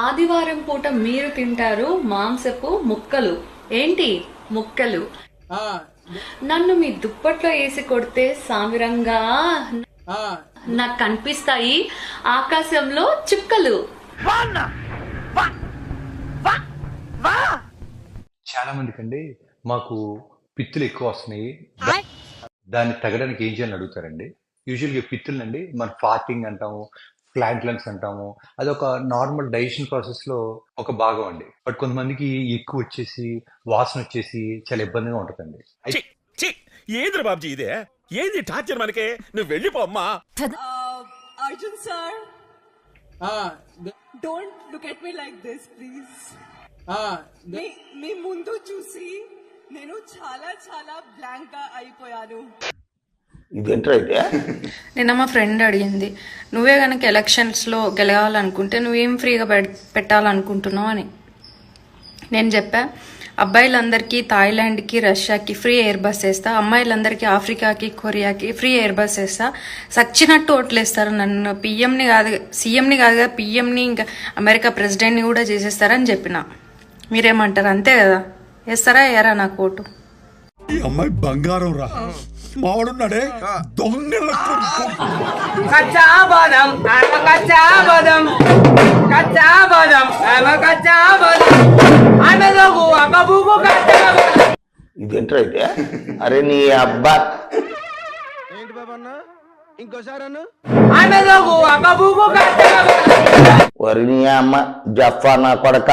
ఆదివారం పూట మీరు తింటారు మాంసపు ముక్కలు. ఏంటి ముక్కలు? నన్ను మీ దుప్పట్లో వేసి కొడితే సామిరంగా నాకు కనిపిస్తాయి ఆకాశంలో చుక్కలు. చాలా మందికి అండి మాకు పిత్తులు ఎక్కువ వస్తున్నాయి, దాన్ని తగ్గడానికి ఏం చేయాలని అడుగుతారండి. యూజువల్గా పిత్తులండి మన ఫార్టింగ్ అంటాము, ఫ్లాట్ లంగ్స్ అంటాము. అది ఒక నార్మల్ డైజెషన్ ప్రాసెస్ లో ఒక భాగం అండి. బట్ కొంతమందికి ఎక్కువ వచ్చేసి వాసన వచ్చేసి చాలా ఇబ్బందిగా ఉంటుందండి. ఏంద్ర బాబ్జీ ఇదే? ఏంది టార్చర్ మనకే? నువ్వు వెళ్ళిపో అమ్మా. Arjun sir, don't look at me like this, please. మీ ముందు చూసి నేను చాలా చాలా బ్లాంక్ గా అయిపోయాను. నిన్న మా ఫ్రెండ్ అడిగింది, నువ్వే కనుక ఎలక్షన్స్లో గెలవాలనుకుంటే నువ్వేం ఫ్రీగా పెట్టాలనుకుంటున్నావు అని. నేను చెప్పా, అబ్బాయిలందరికీ థాయిలాండ్కి రష్యాకి ఫ్రీ ఎయిర్ బస్ వేస్తా, అమ్మాయిలందరికీ ఆఫ్రికాకి కొరియాకి ఫ్రీ ఎయిర్ బస్ వేస్తా. సచ్చినట్టు ఓట్లేస్తారు నన్ను. సీఎంని కాదుగా పిఎంని, ఇంకా అమెరికా ప్రెసిడెంట్ని కూడా చేసేస్తారని చెప్పిన. మీరేమంటారు? అంతే కదా, వేస్తారా వేయరా నాకు ఓటు? ఈ అమ్మాయి బంగారం రా, మావాడున్నాడే దొంగ. ఇదేంట్రా అయితే? అరే నీ అబ్బా, ఏంటి బాబన్న ఇంకోసారి వరి నీ అమ్మ జఫా నా కొడక.